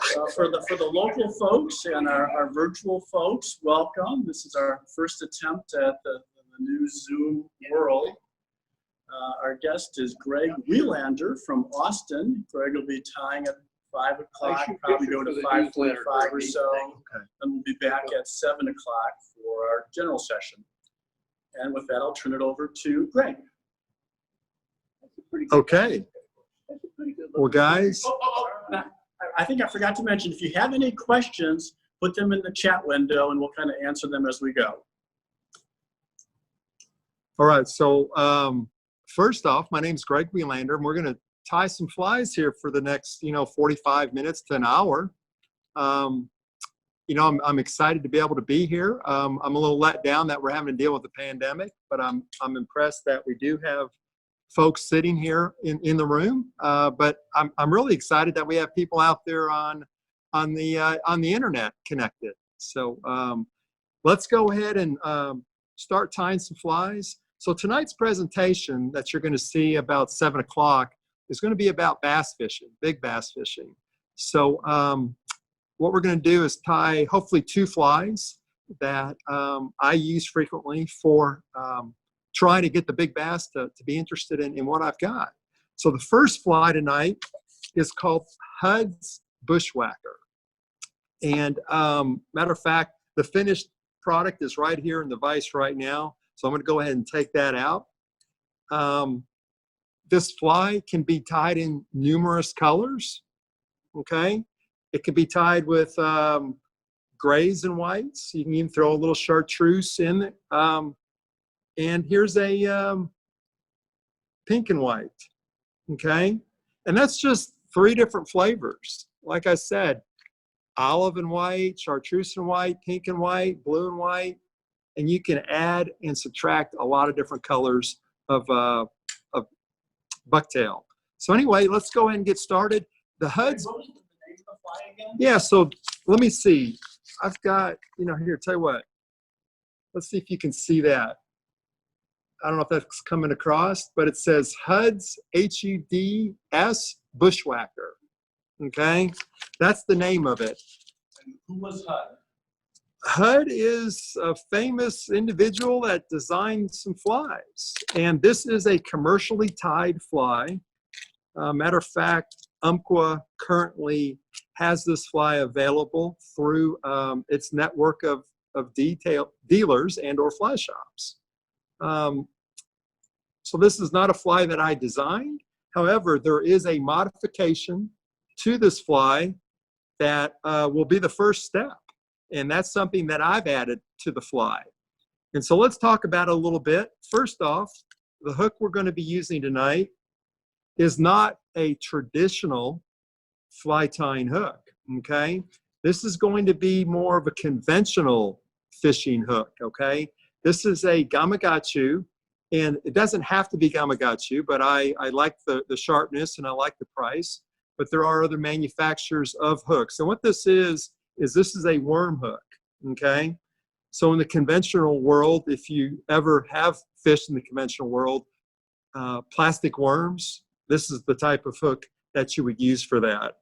For the local folks and our virtual folks, welcome. This is our first attempt at the new Zoom world. Our guest is Greg Welander from Austin. Greg will be tying at 5 o'clock, probably go to 5:45 or so, and we'll be back at 7 o'clock for our general session. And with that, I'll turn it over to Greg. Okay. Well, guys. I think I forgot to mention, if you have any questions, put them in the chat window and we'll kind of answer them as we go. All right. So first off, my name is Greg Welander, and we're going to tie some flies here for the next, 45 minutes to an hour. I'm excited to be able to be here. I'm a little let down that we're having to deal with the pandemic, but I'm impressed that we do have folks sitting here in the room. But I'm really excited that we have people out there on the internet connected. So let's go ahead and start tying some flies. So tonight's presentation that you're going to see about 7 o'clock is going to be about bass fishing, big bass fishing. So what we're going to do is tie hopefully 2 flies that I use frequently for trying to get the big bass to be interested in what I've got. So the first fly tonight is called Hudd's Bushwhacker. And matter of fact, the finished product is right here in the vise right now. So I'm going to go ahead and take that out. This fly can be tied in numerous colors. Okay. It can be tied with grays and whites. You can even throw a little chartreuse in it. And here's a pink and white, okay? And that's just 3 different flavors. Like I said, olive and white, chartreuse and white, pink and white, blue and white, and you can add and subtract a lot of different colors of bucktail. So anyway, let's go ahead and get started. The Hudd's, What was the name of the fly again? yeah, so let me see. I've got, here, tell you what. Let's see if you can see that. I don't know if that's coming across, but it says Hudd's, H-U-D-S, Bushwhacker. Okay, that's the name of it. And who was Hudd? Hudd is a famous individual that designed some flies, and this is a commercially tied fly. Matter of fact, Umpqua currently has this fly available through its network of dealers and or fly shops. So this is not a fly that I designed. However, there is a modification to this fly that will be the first step. And that's something that I've added to the fly. And so let's talk about it a little bit. First off, the hook we're going to be using tonight is not a traditional fly tying hook, okay? This is going to be more of a conventional fishing hook, okay? This is a Gamakatsu, and it doesn't have to be Gamakatsu, but I like the sharpness and I like the price. But there are other manufacturers of hooks. And what this is this is a worm hook, okay? So in the conventional world, if you ever have fished in the conventional world, plastic worms, this is the type of hook that you would use for that.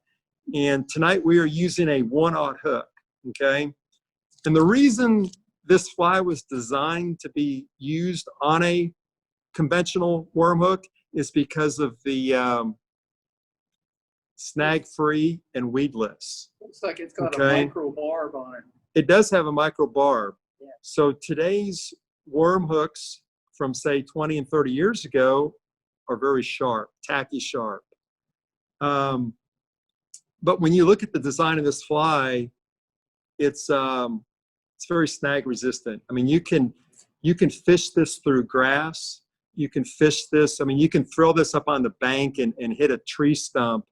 And tonight we are using a 1/0 hook, okay? And the reason this fly was designed to be used on a conventional worm hook is because of the snag-free and weedless. Looks like it's got a micro barb on it. It does have a micro barb. Yeah. So today's worm hooks from say 20 and 30 years ago are very sharp, tacky sharp. But when you look at the design of this fly, it's very snag resistant. I mean, you can fish this through grass. You can fish this. I mean, you can throw this up on the bank and hit a tree stump,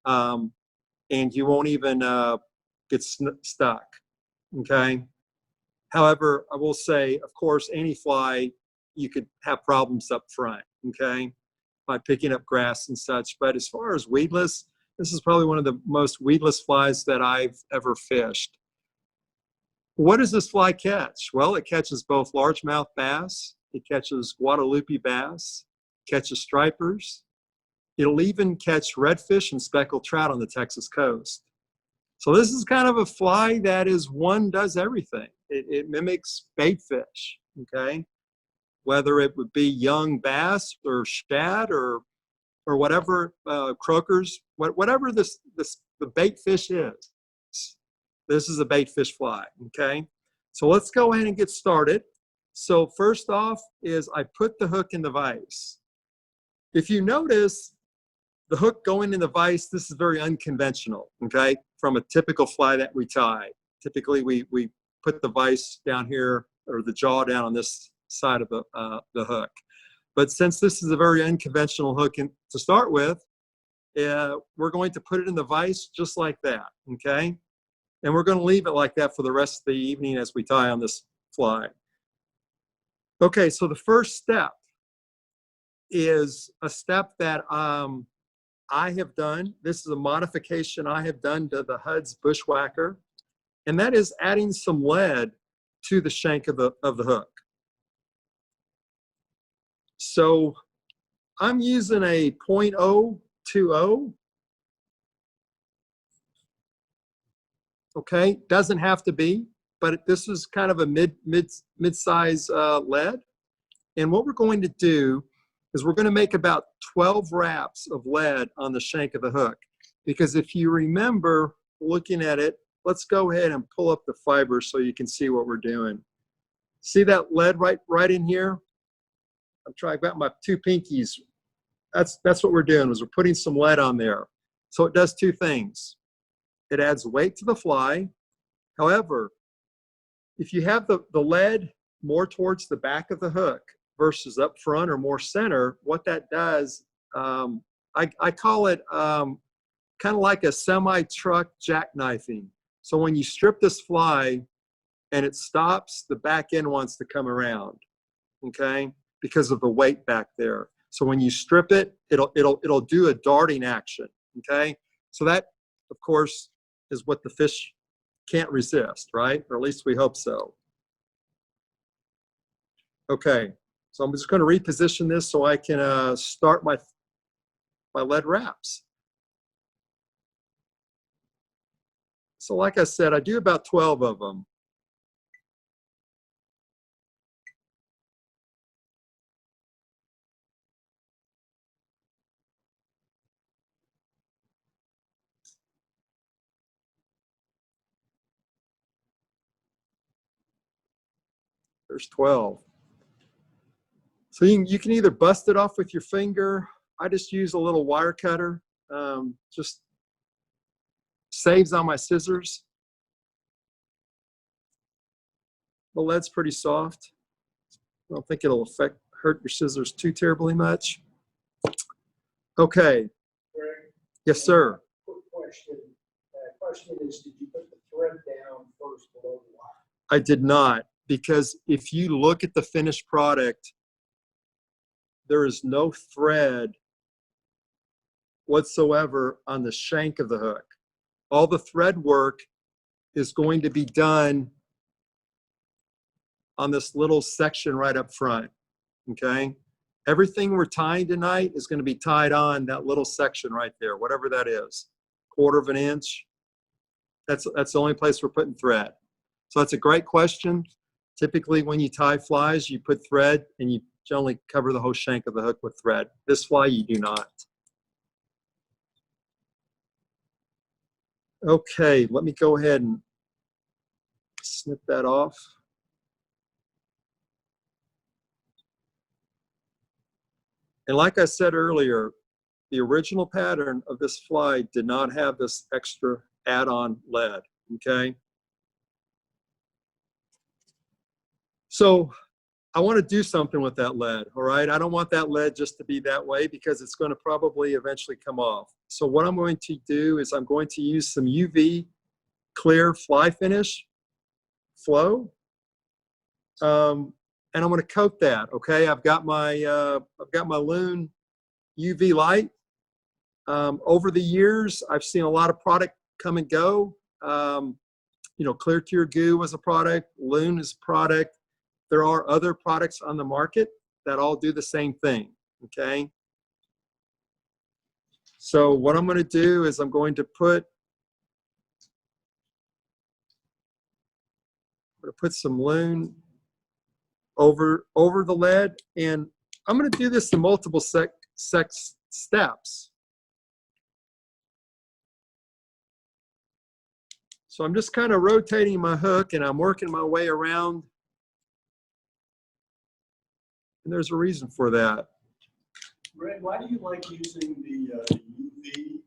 and you won't even get stuck. Okay. However, I will say, of course, any fly you could have problems up front. Okay, by picking up grass and such. But as far as weedless, this is probably one of the most weedless flies that I've ever fished. What does this fly catch? Well, it catches both largemouth bass, it catches Guadalupe bass, catches stripers. It'll even catch redfish and speckled trout on the Texas coast. So this is kind of a fly that is one does everything. It mimics bait fish, okay? Whether it would be young bass or shad or whatever, croakers, whatever the bait fish is. This is a bait fish fly, okay? So let's go ahead and get started. So first off is I put the hook in the vise. If you notice, the hook going in the vise, this is very unconventional, okay? From a typical fly that we tie. Typically, we put the vise down here, or the jaw down on this side of the hook. But since this is a very unconventional hook to start with, we're going to put it in the vise just like that, okay? And we're going to leave it like that for the rest of the evening as we tie on this fly. Okay, so the first step is a step that I have done. This is a modification I have done to the Hud's Bushwhacker, and that is adding some lead to the shank of the hook. So I'm using a .020. Okay, doesn't have to be, but this is kind of a mid-size lead. And what we're going to do is we're going to make about 12 wraps of lead on the shank of the hook. Because if you remember looking at it, let's go ahead and pull up the fiber so you can see what we're doing. See that lead right in here? I'm trying, I've got my two pinkies. That's what we're doing, is we're putting some lead on there. So it does two things. It adds weight to the fly. However, if you have the lead more towards the back of the hook versus up front or more center, what that does, I call it kind of like a semi-truck jackknifing. So when you strip this fly and it stops, the back end wants to come around, okay, because of the weight back there. So when you strip it, it'll do a darting action, okay? So that, of course, is what the fish can't resist, right? Or at least we hope so. Okay, so I'm just going to reposition this so I can start my lead wraps. So like I said, I do about 12 of them. There's 12. So you can either bust it off with your finger. I just use a little wire cutter. Just saves on my scissors. The lead's pretty soft. I don't think it'll hurt your scissors too terribly much. Okay. Greg, Yes, sir. quick question. Question is, did you put the thread down first below the line? I did not, because if you look at the finished product, there is no thread whatsoever on the shank of the hook. All the thread work is going to be done on this little section right up front, okay? Everything we're tying tonight is going to be tied on that little section right there, whatever that is, 1/4 of an inch. That's the only place we're putting thread. So that's a great question. Typically when you tie flies, you put thread and you generally cover the whole shank of the hook with thread. This fly, you do not. Okay, let me go ahead and snip that off. And like I said earlier, the original pattern of this fly did not have this extra add-on lead, okay? So I want to do something with that lead, all right? I don't want that lead just to be that way because it's going to probably eventually come off. So what I'm going to do is I'm going to use some UV clear fly finish flow. And I'm going to coat that, okay? I've got my Loon UV light. Over the years, I've seen a lot of product come and go. You know, Clear Cure Goo was a product, Loon is a product. There are other products on the market that all do the same thing, okay? So what I'm going to do is I'm going to put going to put some loon over the lead, and I'm going to do this in multiple steps. So I'm just kind of rotating my hook and I'm working my way around. And there's a reason for that. Greg, why do you like using the UV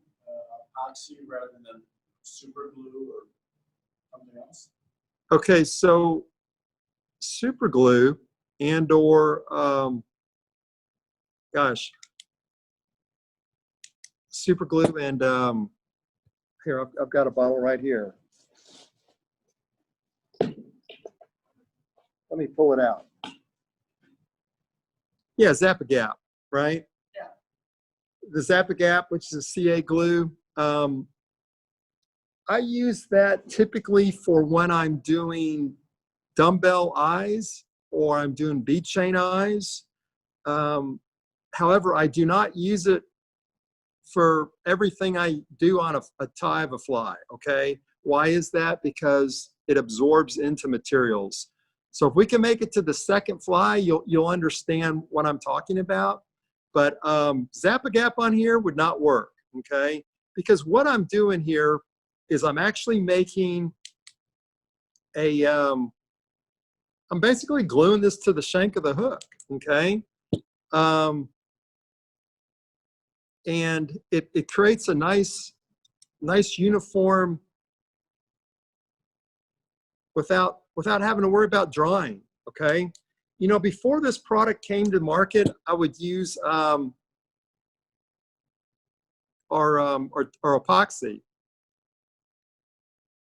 epoxy rather than super glue or something else? Okay, so super glue and or, super glue and, here, I've got a bottle right here. Let me pull it out. Yeah, Zap-A-Gap, right? Yeah. The Zap-A-Gap, which is a CA glue. I use that typically for when I'm doing dumbbell eyes or I'm doing bead chain eyes. However, I do not use it for everything I do on a tie of a fly, okay? Why is that? Because it absorbs into materials. So if we can make it to the second fly, you'll understand what I'm talking about. But Zap-A-Gap on here would not work, okay? Because what I'm doing here is I'm actually making a, I'm basically gluing this to the shank of the hook, okay? And it creates a nice uniform without having to worry about drying, okay? You know, before this product came to market, I would use our epoxy,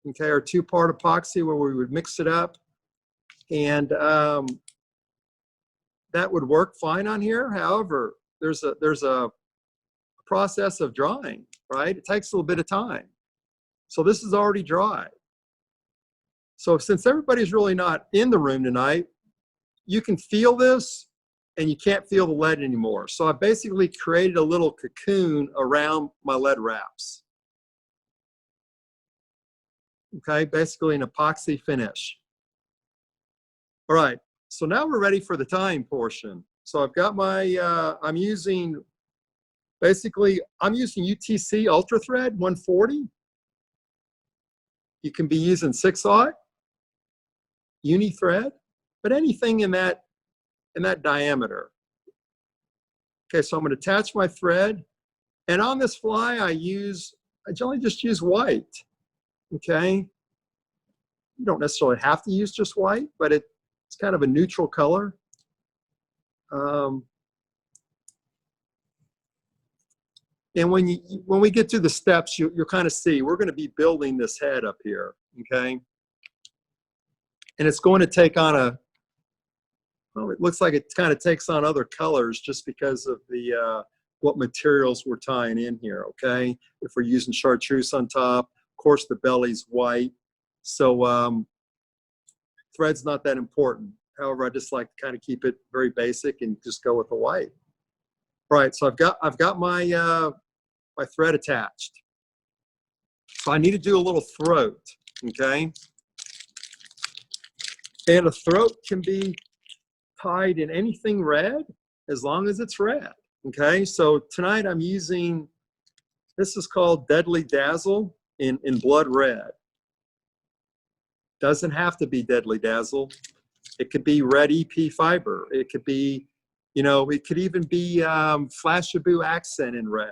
okay, our two-part epoxy where we would mix it up, and that would work fine on here. However, there's a process of drying, right? It takes a little bit of time. So this is already dry. So since everybody's really not in the room tonight, you can feel this and you can't feel the lead anymore. So I basically created a little cocoon around my lead wraps. Okay, basically an epoxy finish. All right, so now we're ready for the tying portion. So I've got my, I'm using UTC Ultra Thread 140. You can be using 6/0, uni thread, but anything in that diameter. Okay, so I'm going to attach my thread, and on this fly I generally just use white. Okay, you don't necessarily have to use just white, but it's kind of a neutral color. And when we get to the steps, you'll kind of see we're going to be building this head up here, okay? And it's going to take on well, it looks like it kind of takes on other colors just because of the what materials we're tying in here, okay? If we're using chartreuse on top, of course the belly's white, so thread's not that important. However, I just like to kind of keep it very basic and just go with the white. All right, so I've got my my thread attached. So I need to do a little throat, okay? And a throat can be tied in anything red as long as it's red, okay? So tonight I'm using, this is called Deadly Dazzle in blood red. Doesn't have to be Deadly Dazzle. It could be red EP fiber. It could be, you know, it could even be Flashaboo accent in red.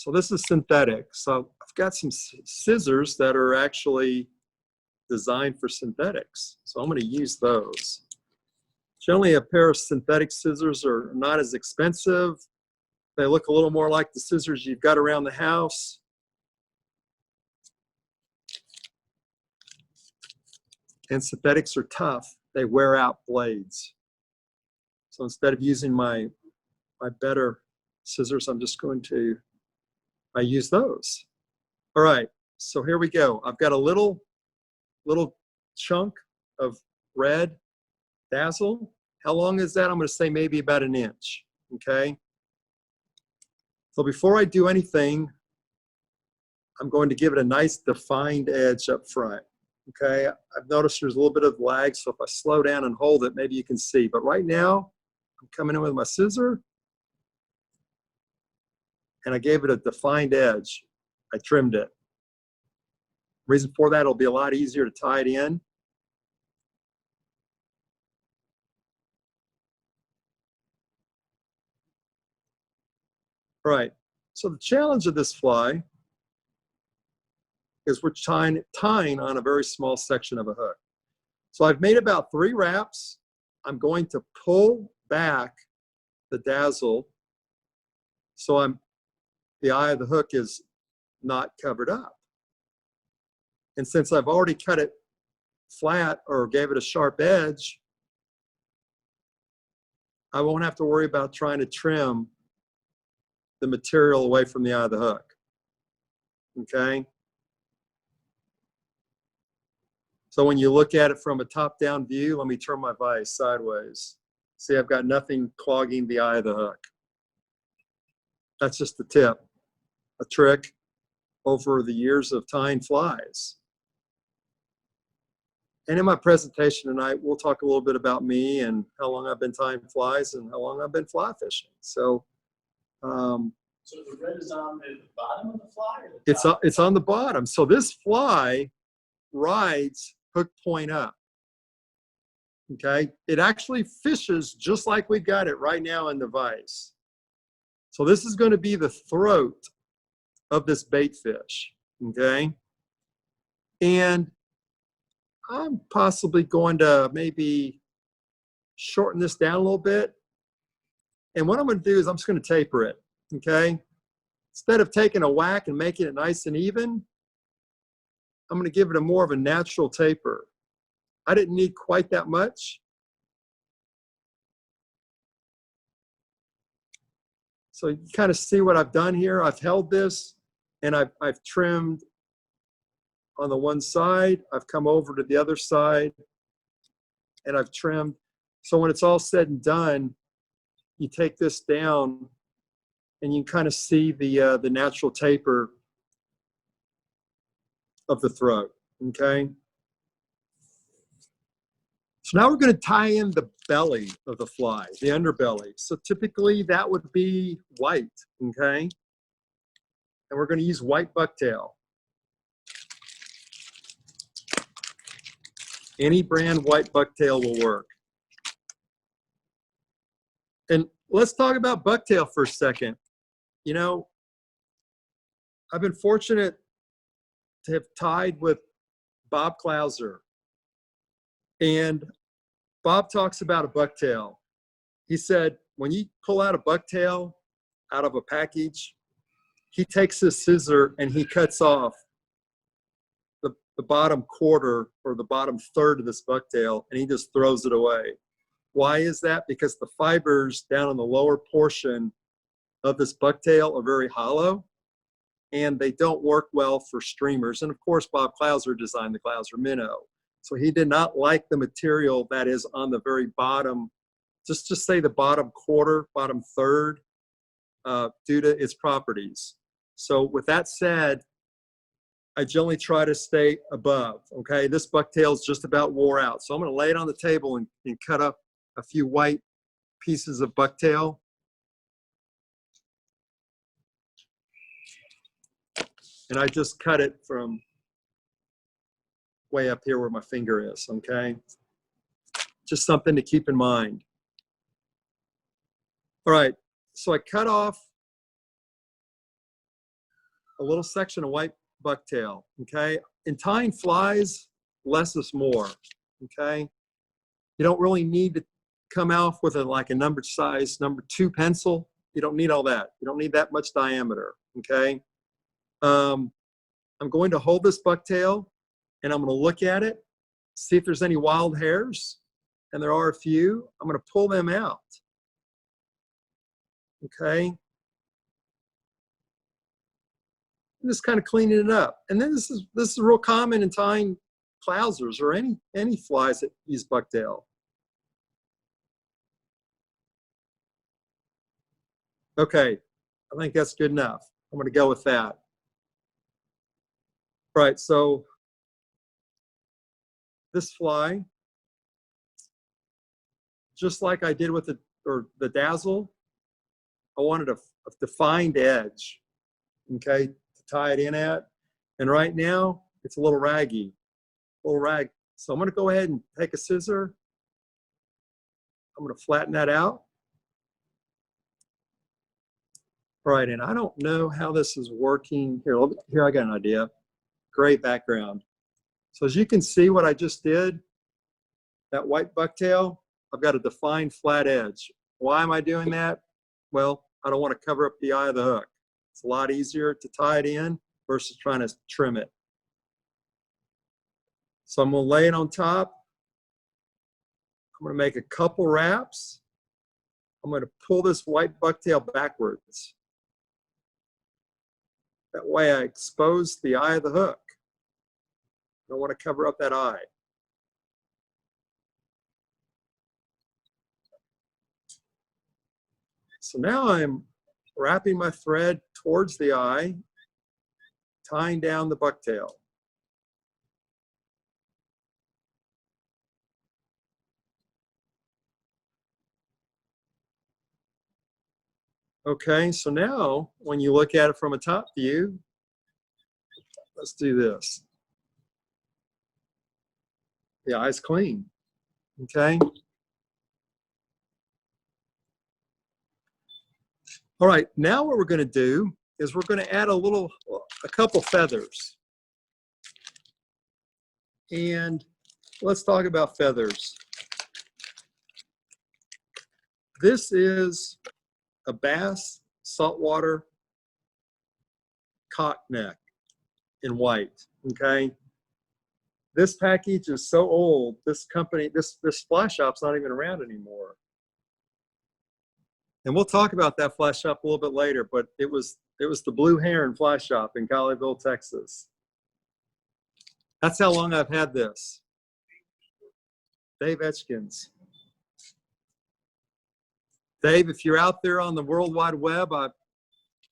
So this is synthetic. So I've got some scissors that are actually designed for synthetics. So I'm going to use those. Generally, a pair of synthetic scissors are not as expensive. They look a little more like the scissors you've got around the house. And synthetics are tough. They wear out blades. So instead of using my better scissors, I'm just going to I use those. All right, so here we go. I've got a little chunk of red dazzle. How long is that? I'm going to say maybe about 1 inch, okay? So before I do anything, I'm going to give it a nice defined edge up front. Okay, I've noticed there's a little bit of lag, so if I slow down and hold it, maybe you can see. But right now, I'm coming in with my scissor, and I gave it a defined edge. I trimmed it. Reason for that, it'll be a lot easier to tie it in. All right, so the challenge of this fly is we're tying on a very small section of a hook. So I've made about 3 wraps. I'm going to pull back the dazzle so the eye of the hook is not covered up. And since I've already cut it flat or gave it a sharp edge, I won't have to worry about trying to trim the material away from the eye of the hook. Okay? So when you look at it from a top-down view, let me turn my vise sideways. See, I've got nothing clogging the eye of the hook. That's just the tip, a trick over the years of tying flies. And in my presentation tonight, we'll talk a little bit about me and how long I've been tying flies and how long I've been fly fishing. So, So the red is on the bottom of the fly or the top? it's on the bottom. So this fly rides hook point up. Okay, it actually fishes just like we've got it right now in the vise. So this is going to be the throat of this bait fish. Okay, and I'm possibly going to maybe shorten this down a little bit. And what I'm going to do is I'm just going to taper it. Okay, instead of taking a whack and making it nice and even, I'm going to give it a more of a natural taper. I didn't need quite that much. So you kind of see what I've done here. I've held this and I've trimmed on the one side. I've come over to the other side and I've trimmed. So when it's all said and done, you take this down and you can kind of see the natural taper of the throat. Okay. So now we're going to tie in the belly of the fly, the underbelly. So typically that would be white, okay? And we're going to use white bucktail. Any brand white bucktail will work. And let's talk about bucktail for a second. You know, I've been fortunate to have tied with Bob Klauser. And Bob talks about a bucktail. He said, when you pull out a bucktail out of a package, he takes his scissor and he cuts off the bottom quarter or the bottom third of this bucktail and he just throws it away. Why is that? Because the fibers down in the lower portion of this bucktail are very hollow and they don't work well for streamers. And of course, Bob Klauser designed the Klauser Minnow. So he did not like the material that is on the very bottom, just say the bottom quarter, bottom third, due to its properties. So with that said, I generally try to stay above, okay? This bucktail is just about wore out. So I'm gonna lay it on the table and cut up a few white pieces of bucktail. And I just cut it from way up here where my finger is, okay? Just something to keep in mind. All right, so I cut off a little section of white bucktail, okay? In tying flies, less is more, okay? You don't really need to come out with like a number size number 2 pencil. You don't need all that. You don't need that much diameter, okay? I'm going to hold this bucktail and I'm going to look at it, see if there's any wild hairs, and there are a few. I'm going to pull them out, okay? And just kind of cleaning it up. And then this is real common in tying Klausers or any flies that use bucktail. Okay, I think that's good enough. I'm going to go with that. Right, so this fly, just like I did with the dazzle, I wanted a defined edge, okay, to tie it in at. And right now, it's a little raggy, a little rag. So I'm gonna go ahead and take a scissor. I'm gonna flatten that out. All right, and I don't know how this is working. Here I got an idea. Great background. So as you can see what I just did, that white bucktail, I've got a defined flat edge. Why am I doing that? Well, I don't want to cover up the eye of the hook. It's a lot easier to tie it in versus trying to trim it. So I'm going to lay it on top. I'm going to make a couple wraps. I'm going to pull this white bucktail backwards. That way I expose the eye of the hook. I don't want to cover up that eye. So now I'm wrapping my thread towards the eye, tying down the bucktail. Okay, so now when you look at it from a top view, let's do this. The eye's clean, okay? All right, now what we're gonna do is we're gonna add a couple feathers. And let's talk about feathers. This is a bass saltwater cock neck in white, okay? This package is so old, this company, this fly shop's not even around anymore. And we'll talk about that fly shop a little bit later, but it was the Blue Heron Fly Shop in Colleyville, Texas. That's how long I've had this. Dave Etchkins. Dave, if you're out there on the World Wide Web, I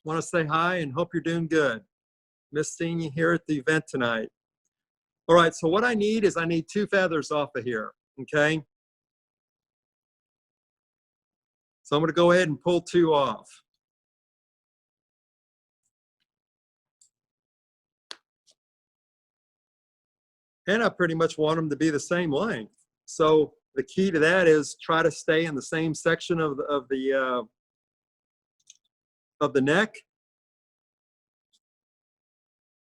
want to say hi and hope you're doing good. Miss seeing you here at the event tonight. All right, so what I need is I need 2 feathers off of here, okay? So I'm going to go ahead and pull 2 off. And I pretty much want them to be the same length. So the key to that is try to stay in the same section of the neck.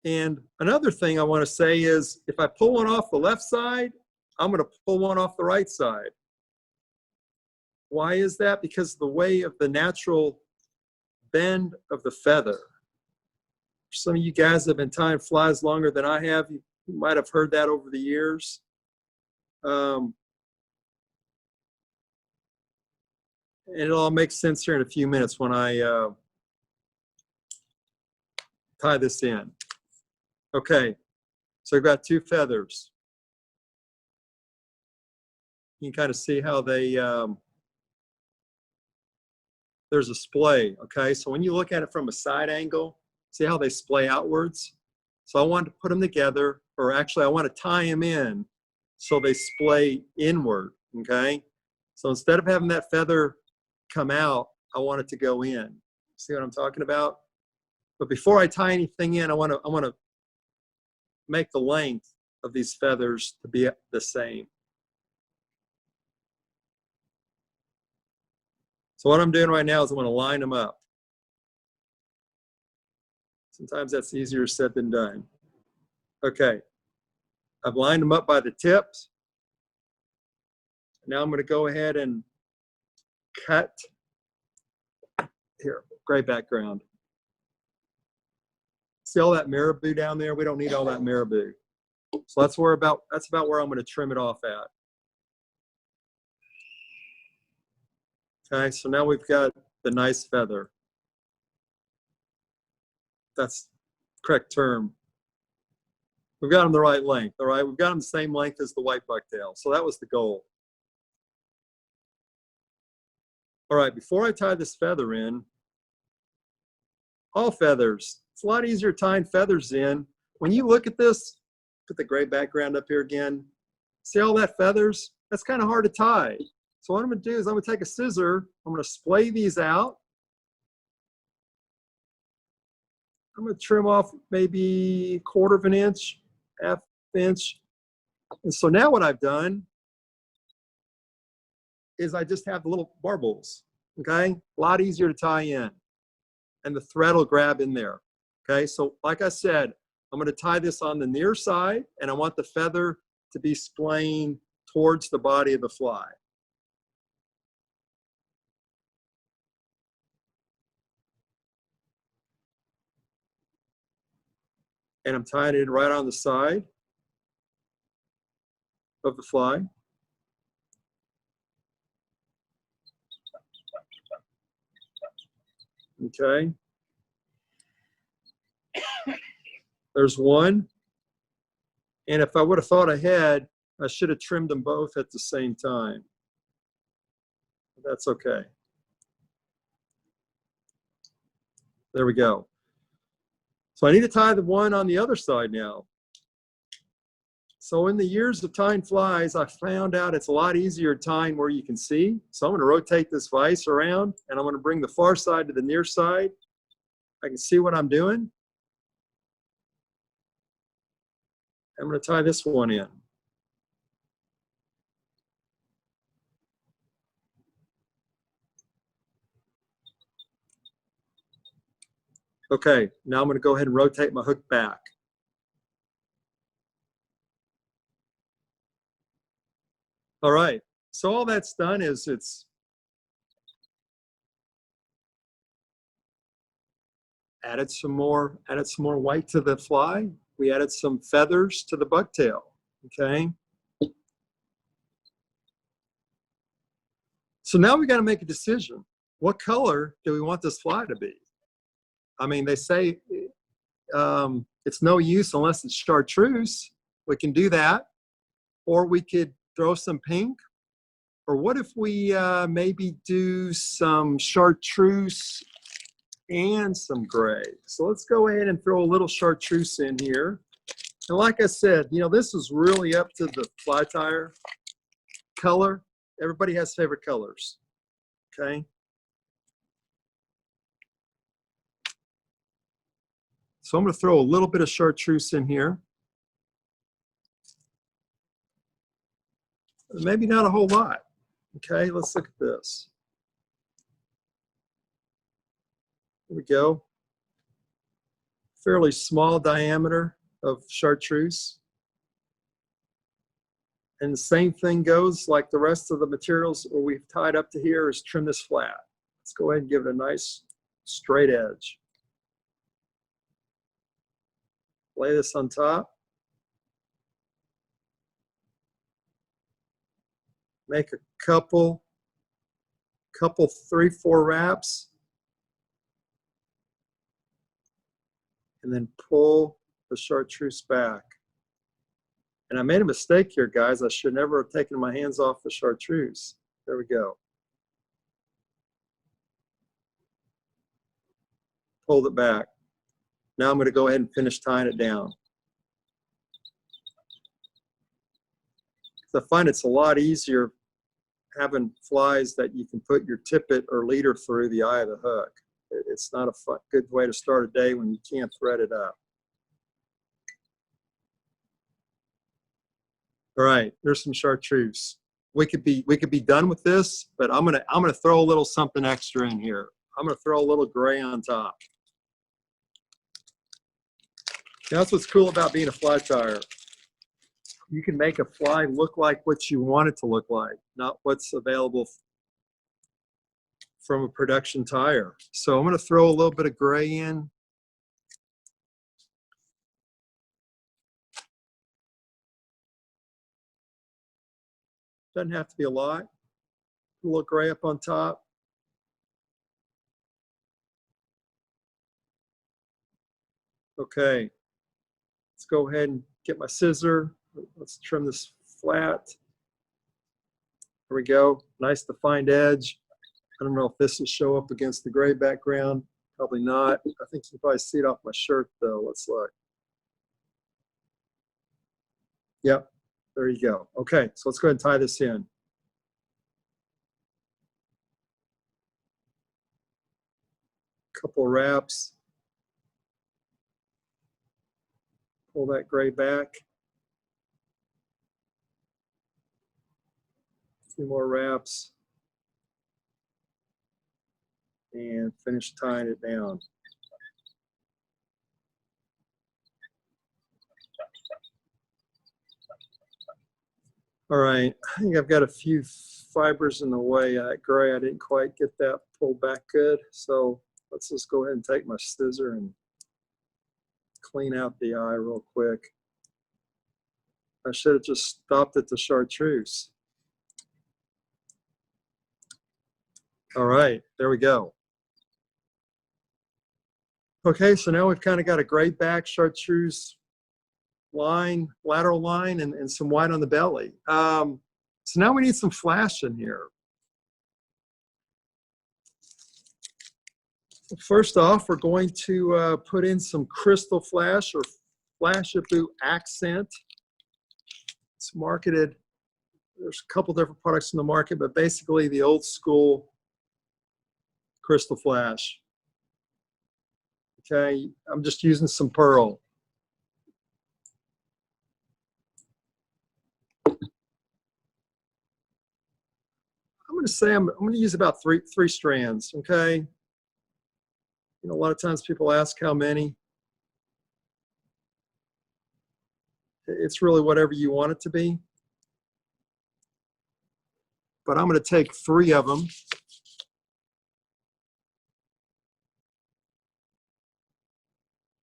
And another thing I want to say is if I pull one off the left side, I'm going to pull one off the right side. Why is that? Because the way of the natural bend of the feather. Some of you guys have been tying flies longer than I have. You might have heard that over the years. And it'll all make sense here in a few minutes when I tie this in. Okay, so I've got 2 feathers. You can kind of see how they, there's a splay, okay? So when you look at it from a side angle, see how they splay outwards? So I wanted to put them together, or actually I want to tie them in so they splay inward, okay? So instead of having that feather come out, I want it to go in. See what I'm talking about? But before I tie anything in, I want to make the length of these feathers to be the same. So what I'm doing right now is I'm going to line them up. Sometimes that's easier said than done. Okay, I've lined them up by the tips. Now I'm going to go ahead and cut. Here, great background. See all that marabou down there? We don't need all that marabou. So that's about where I'm going to trim it off at. Okay, so now we've got the nice feather. That's the correct term. We've got them the right length, all right? We've got them the same length as the white bucktail. So that was the goal. All right, before I tie this feather in, all feathers, it's a lot easier tying feathers in when you look at this, put the gray background up here again, see all that feathers? That's kind of hard to tie. So what I'm gonna do is I'm gonna take a scissor, I'm gonna splay these out. I'm gonna trim off maybe 1/4 of an inch, 1/2 inch. And so now what I've done is I just have the little barbels, okay? A lot easier to tie in. And the thread will grab in there, okay? So like I said, I'm gonna tie this on the near side, and I want the feather to be splaying towards the body of the fly. And I'm tying it right on the side of the fly. Okay. There's one. And if I would have thought ahead, I should have trimmed them both at the same time. But that's okay. There we go. So I need to tie the one on the other side now. So in the years of tying flies, I found out it's a lot easier tying where you can see. So I'm going to rotate this vise around, and I'm going to bring the far side to the near side. I can see what I'm doing. I'm going to tie this one in. Okay, now I'm going to go ahead and rotate my hook back. All right, so all that's done is it's added some more white to the fly. We added some feathers to the bucktail, okay? So now we got to make a decision. What color do we want this fly to be? I mean, they say it's no use unless it's chartreuse. We can do that. Or we could throw some pink. Or what if we maybe do some chartreuse and some gray? So let's go ahead and throw a little chartreuse in here. And like I said, you know, this is really up to the fly tyer. Color, everybody has favorite colors, okay? So I'm going to throw a little bit of chartreuse in here. Maybe not a whole lot. Okay, let's look at this. Here we go. Fairly small diameter of chartreuse. And the same thing goes like the rest of the materials where we've tied up to here is trim this flat. Let's go ahead and give it a nice straight edge. Lay this on top. Make a couple 3-4 wraps. And then pull the chartreuse back. And I made a mistake here, guys. I should never have taken my hands off the chartreuse. There we go. Hold it back. Now I'm going to go ahead and finish tying it down. I find it's a lot easier having flies that you can put your tippet or leader through the eye of the hook. It's not a good way to start a day when you can't thread it up. All right, there's some chartreuse. We could be done with this, but I'm gonna throw a little something extra in here. I'm gonna throw a little gray on top. That's what's cool about being a fly tyer. You can make a fly look like what you want it to look like, not what's available from a production tyer. So I'm going to throw a little bit of gray in. Doesn't have to be a lot. A little gray up on top. Okay, let's go ahead and get my scissor. Let's trim this flat. There we go. Nice defined edge. I don't know if this will show up against the gray background. Probably not. I think you can probably see it off my shirt though. Let's look. Yep, there you go. Okay, so let's go ahead and tie this in. Couple wraps. Pull that gray back. A few more wraps. And finish tying it down. All right, I think I've got a few fibers in the way. That gray, I didn't quite get that pulled back good. So let's just go ahead and take my scissor and clean out the eye real quick. I should have just stopped at the chartreuse. All right, there we go. Okay, so now we've kind of got a gray back chartreuse line, lateral line, and some white on the belly. So now we need some flash in here. First off, we're going to put in some crystal flash or Flashabou accent. It's marketed, there's a couple different products in the market, but basically the old school crystal flash. Okay, I'm just using some pearl. I'm going to say I'm going to use about three strands. Okay, you know, a lot of times people ask how many. It's really whatever you want it to be. But I'm going to take 3 of them.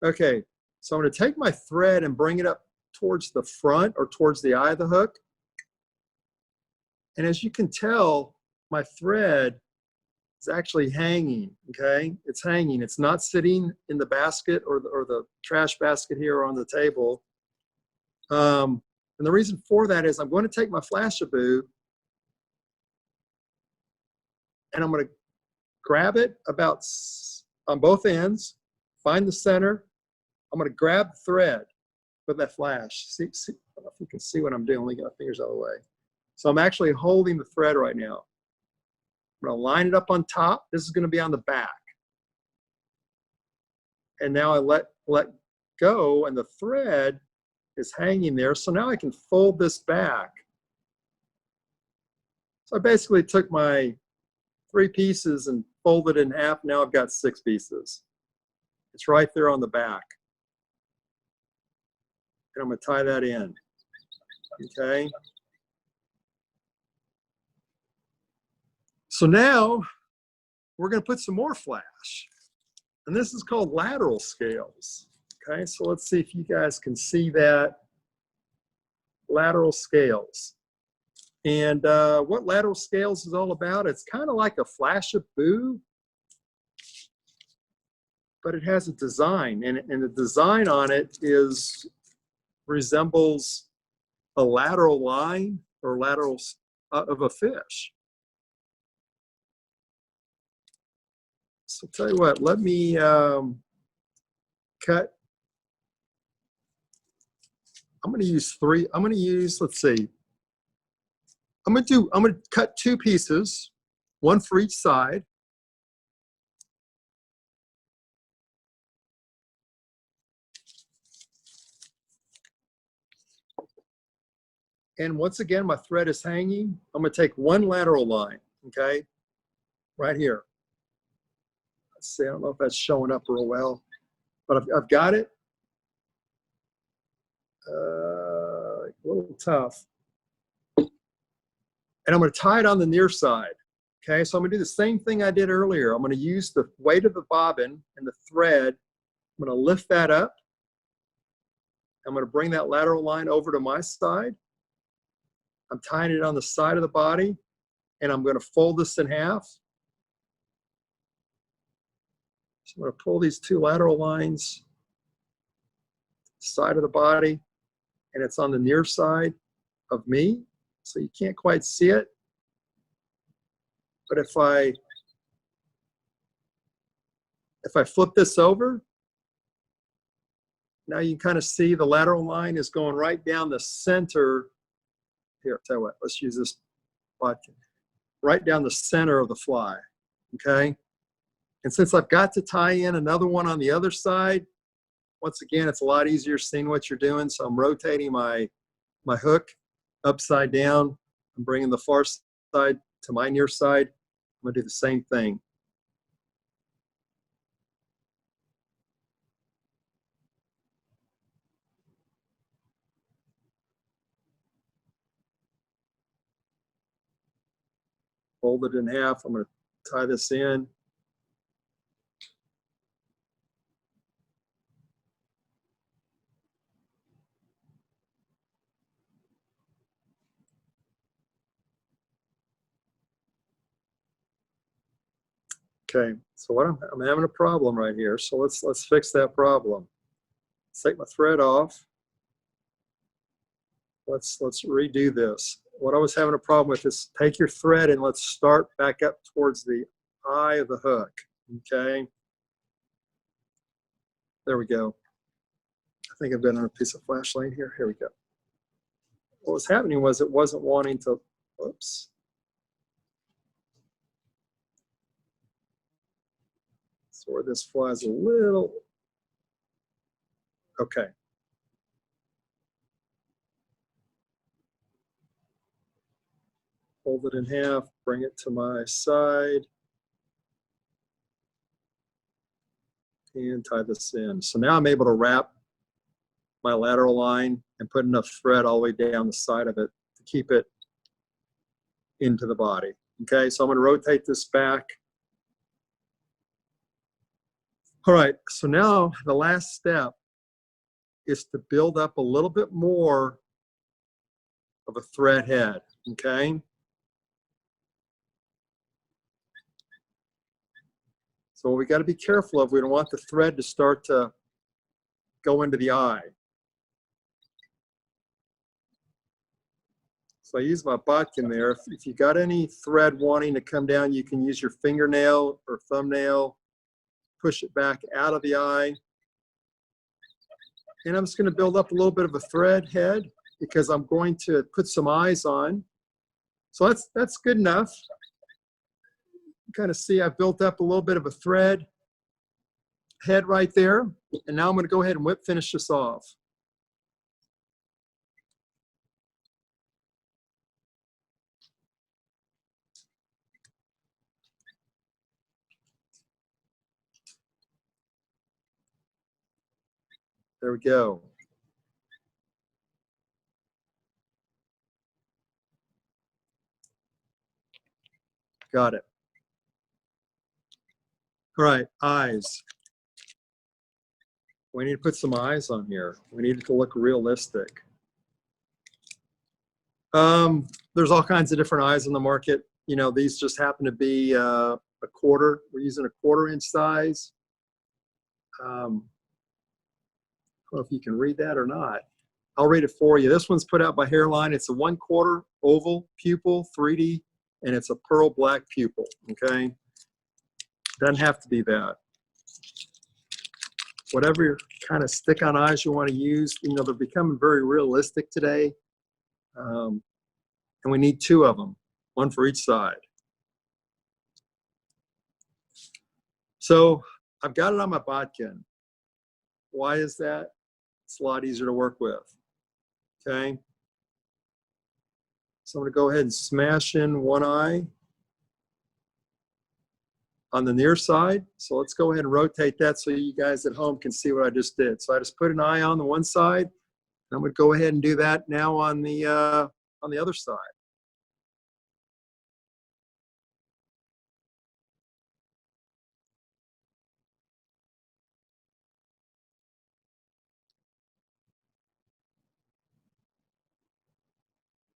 Okay, so I'm going to take my thread and bring it up towards the front or towards the eye of the hook. And as you can tell, my thread is actually hanging, okay? It's hanging. It's not sitting in the basket or the trash basket here on the table. And the reason for that is I'm going to take my Flashabou and I'm going to grab it about on both ends, find the center. I'm going to grab the thread with that flash. See, I don't know if you can see what I'm doing. Let me get my fingers out of the way. So I'm actually holding the thread right now. I'm going to line it up on top. This is going to be on the back. And now I let go, and the thread is hanging there. So now I can fold this back. So I basically took my 3 pieces and folded it in half. Now I've got 6 pieces. It's right there on the back. And I'm going to tie that in. Okay. So now we're going to put some more flash. And this is called lateral scales. Okay, so let's see if you guys can see that. Lateral scales. And what lateral scales is all about, it's kind of like a Flashabou, but it has a design. And the design on it resembles a lateral line or lateral of a fish. So tell you what, let me cut. I'm going to use 3. I'm going to use, let's see. I'm going to cut 2 pieces, 1 for each side. And once again, my thread is hanging. I'm going to take 1 lateral line, okay, right here. Let's see, I don't know if that's showing up real well, but I've got it. A little tough. And I'm going to tie it on the near side. Okay, so I'm going to do the same thing I did earlier. I'm going to use the weight of the bobbin and the thread. I'm going to lift that up. I'm going to bring that lateral line over to my side. I'm tying it on the side of the body, and I'm going to fold this in half. So I'm going to pull these 2 lateral lines, side of the body, and it's on the near side of me, so you can't quite see it. But if I flip this over, now you kind of see the lateral line is going right down the center. Here, I'll tell you what, let's use this bodkin. Right down the center of the fly, okay? And since I've got to tie in another one on the other side, once again, it's a lot easier seeing what you're doing. So I'm rotating my hook upside down. I'm bringing the far side to my near side. I'm gonna do the same thing. Fold it in half. I'm gonna tie this in. Okay, so what I'm having a problem right here. So let's fix that problem. Let's take my thread off. Let's redo this. What I was having a problem with is take your thread and let's start back up towards the eye of the hook. Okay. There we go. I think I've got another piece of flashlight here. Here we go. What was happening was it wasn't wanting to, oops. So where this flies a little, okay. Fold it in half, bring it to my side, and tie this in. So now I'm able to wrap my lateral line and put enough thread all the way down the side of it to keep it into the body. Okay, so I'm going to rotate this back. All right, so now the last step is to build up a little bit more of a thread head, okay? So what we got to be careful of, we don't want the thread to start to go into the eye. So I use my bodkin there. If you got any thread wanting to come down, you can use your fingernail or thumbnail, push it back out of the eye. And I'm just going to build up a little bit of a thread head because I'm going to put some eyes on. So that's good enough. Kind of see I've built up a little bit of a thread head right there. And now I'm going to go ahead and whip finish this off. There we go. Got it. All right, eyes. We need to put some eyes on here. We need it to look realistic. There's all kinds of different eyes on the market. You know, these just happen to be a quarter. We're using a 1/4 inch size. I don't know if you can read that or not. I'll read it for you. This one's put out by Hairline. It's a 1/4 oval pupil, 3D, and it's a pearl black pupil, okay? Doesn't have to be that. Whatever kind of stick-on eyes you want to use, you know, they're becoming very realistic today. And we need 2 of them, 1 for each side. So I've got it on my bodkin. Why is that? It's a lot easier to work with, okay? So I'm going to go ahead and smash in 1 eye on the near side. So let's go ahead and rotate that so you guys at home can see what I just did. So I just put an eye on the one side. I'm going to go ahead and do that now on the other side.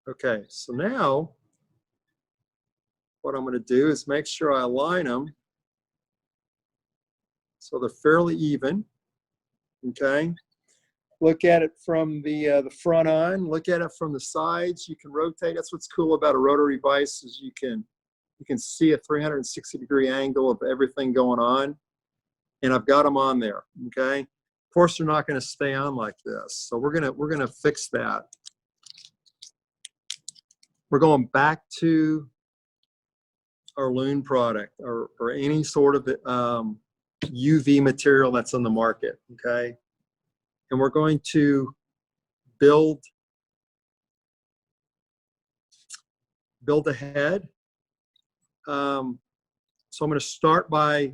Okay, so now what I'm going to do is make sure I align them so they're fairly even. Okay, look at it from the front on. Look at it from the sides. You can rotate. That's what's cool about a rotary vise is you can see a 360-degree angle of everything going on. And I've got them on there. Okay, Of course, they're not going to stay on like this. So we're gonna fix that. We're going back to our loon product or any sort of UV material that's on the market, okay? And we're going to build a head. So I'm going to start by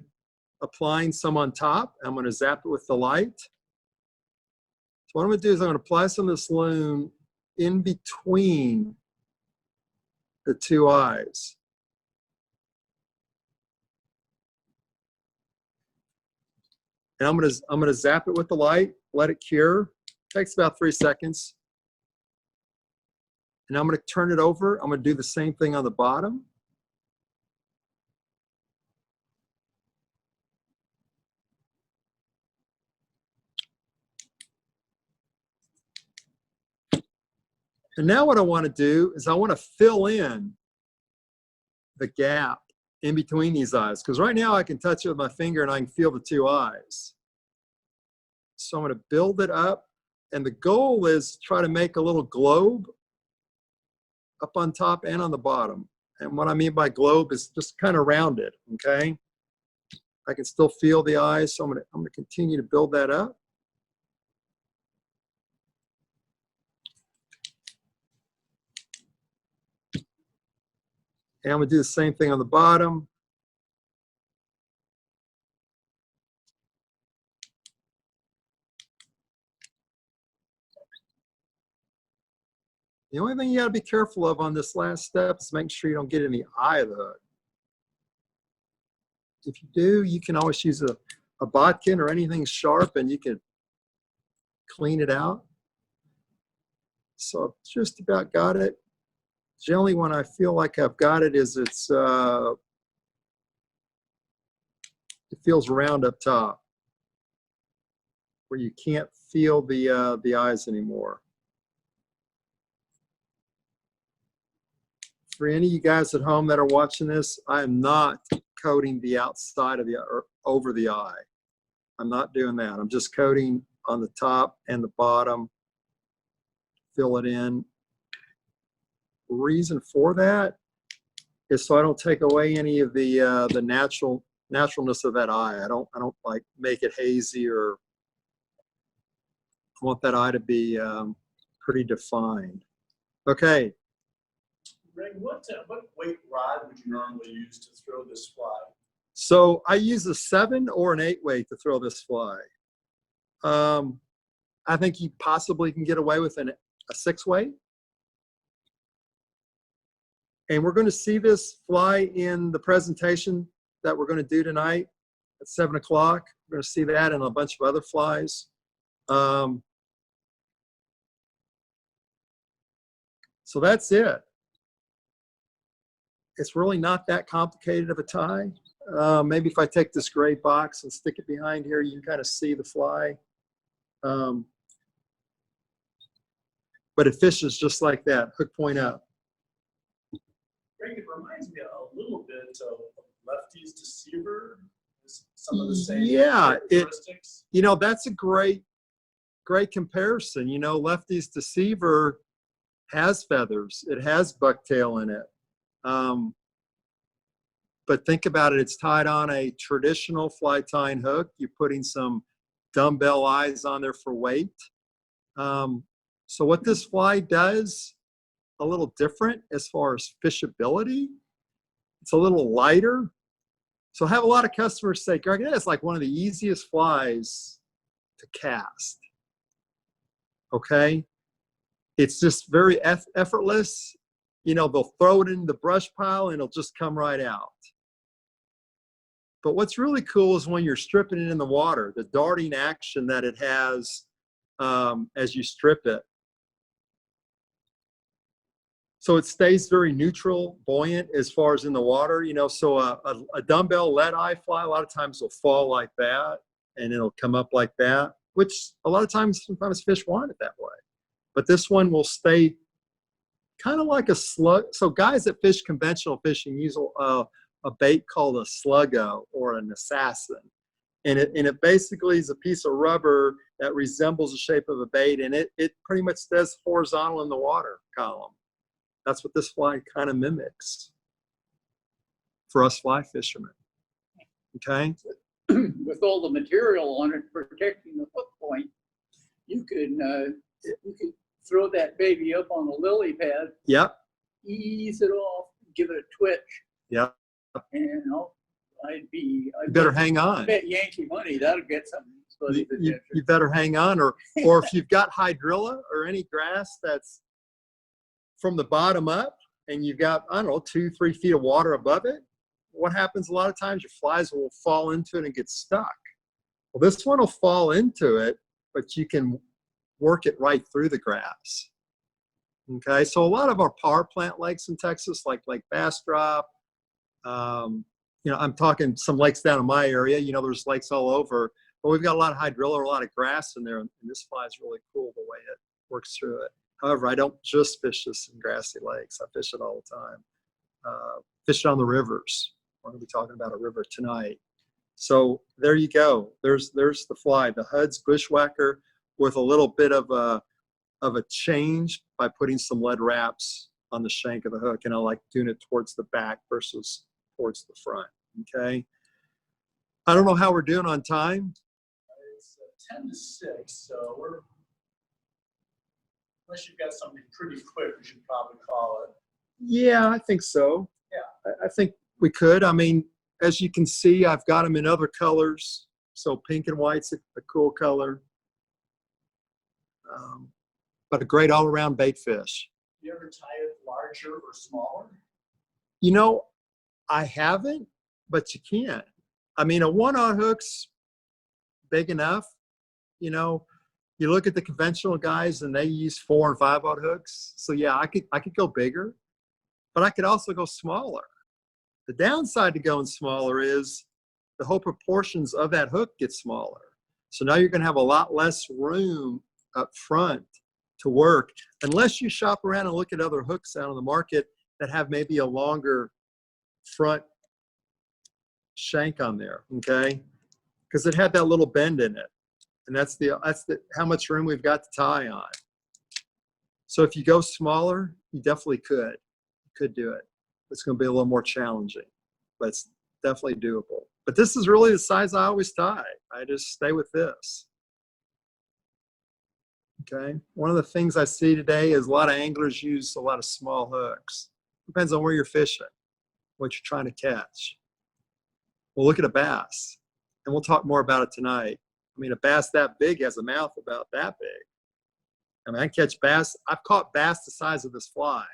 applying some on top. I'm going to zap it with the light. So what I'm going to do is I'm going to apply some of this loon in between the two eyes. And I'm going to zap it with the light, let it cure. Takes about 3 seconds. And I'm going to turn it over. I'm going to do the same thing on the bottom. And now what I want to do is I want to fill in the gap in between these eyes. Because right now I can touch it with my finger and I can feel the two eyes. So I'm going to build it up. And the goal is to try to make a little globe up on top and on the bottom. And what I mean by globe is just kind of rounded, okay? I can still feel the eyes, so I'm going to continue to build that up. And I'm going to do the same thing on the bottom. The only thing you got to be careful of on this last step is making sure you don't get in the eye of the hook. If you do, you can always use a bodkin or anything sharp and you can clean it out. So I've just about got it. Generally, when I feel like I've got it, it feels round up top, where you can't feel the eyes anymore. For any of you guys at home that are watching this, I am not coating the outside of the or over the eye. I'm not doing that. I'm just coating on the top and the bottom. Fill it in. Reason for that is so I don't take away any of the naturalness of that eye. I don't like make it hazy, or I want that eye to be pretty defined. Okay. Greg, what weight rod would you normally use to throw this fly? So I use a 7 or an 8 weight to throw this fly. I think you possibly can get away with a 6 weight. And we're going to see this fly in the presentation that we're going to do tonight at 7 o'clock. We're going to see that and a bunch of other flies. So that's it. It's really not that complicated of a tie. Maybe if I take this gray box and stick it behind here, you can kind of see the fly. But it fishes just like that, hook point up. Greg, it reminds me a little bit of Lefty's Deceiver. Some of the same characteristics. That's a great comparison. Lefty's Deceiver has feathers. It has bucktail in it. But think about it, it's tied on a traditional fly tying hook. You're putting some dumbbell eyes on there for weight. So what this fly does a little different as far as fishability, it's a little lighter. So I have a lot of customers say, Greg, it's like one of the easiest flies to cast. Okay? It's just very effortless. They'll throw it in the brush pile and it'll just come right out. But what's really cool is when you're stripping it in the water, the darting action that it has as you strip it. So it stays very neutral, buoyant as far as in the water. So a dumbbell lead-eye fly, a lot of times will fall like that and it'll come up like that, which a lot of times, sometimes fish want it that way. But this one will stay kind of like a slug. So guys that fish conventional fishing use a bait called a sluggo or an assassin. And it basically is a piece of rubber that resembles the shape of a bait, and it pretty much stays horizontal in the water column. That's what this fly kind of mimics for us fly fishermen. Okay? With all the material on it protecting the hook point, you could throw that baby up on a lily pad, Yep. ease it off, give it a twitch, Yep. and You better hang on. I bet Yankee money that'll get some You better hang on, or if you've got hydrilla or any grass that's from the bottom up and you've got, I don't know, 2-3 feet of water above it, what happens a lot of times, your flies will fall into it and get stuck. Well, this one will fall into it, but you can work it right through the grass. Okay, so a lot of our power plant lakes in Texas, like Lake Bastrop, you know, I'm talking some lakes down in my area, you know, there's lakes all over, but we've got a lot of hydrilla, a lot of grass in there, and this fly is really cool the way it works through it. However, I don't just fish this in grassy lakes. I fish it all the time. Fish it on the rivers. We're going to be talking about a river tonight. So there you go. There's the fly, the Hud's Bushwhacker, with a little bit of a change by putting some lead wraps on the shank of the hook, and I like doing it towards the back versus towards the front. Okay. I don't know how we're doing on time. It's 10 to 6, so we're, unless you've got something pretty quick, we should probably call it. Yeah, I think so. Yeah. I think we could. I mean, as you can see, I've got them in other colors. So pink and white's a cool color. But a great all-around bait fish. You ever tie it larger or smaller? You know, I haven't, but you can. I mean, a 1/0 hook's big enough. You know, you look at the conventional guys and they use 4 and 5/0 hooks. So yeah, I could go bigger, but I could also go smaller. The downside to going smaller is the whole proportions of that hook get smaller. So now you're going to have a lot less room up front to work, unless you shop around and look at other hooks out on the market that have maybe a longer front shank on there, okay? Because it had that little bend in it, and that's how much room we've got to tie on. So if you go smaller, you definitely could do it. It's going to be a little more challenging, but it's definitely doable. But this is really the size I always tie. I just stay with this. Okay. One of the things I see today is a lot of anglers use a lot of small hooks. Depends on where you're fishing, what you're trying to catch. We'll look at a bass, and we'll talk more about it tonight. I mean, a bass that big has a mouth about that big. I mean, I catch bass. I've caught bass the size of this fly.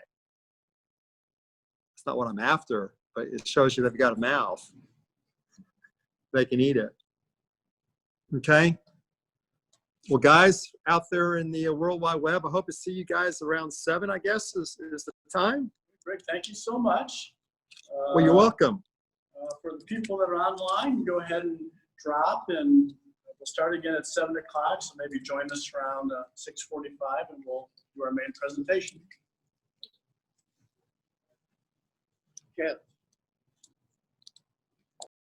It's not what I'm after, but it shows you they've got a mouth. They can eat it. Okay. Well, guys, out there in the World Wide Web, I hope to see you guys around 7, I guess, is the time. Greg, thank you so much. Well, you're welcome. For the people that are online, go ahead and drop, and we'll start again at 7 o'clock, so maybe join us around 6:45, and we'll do our main presentation. Yeah.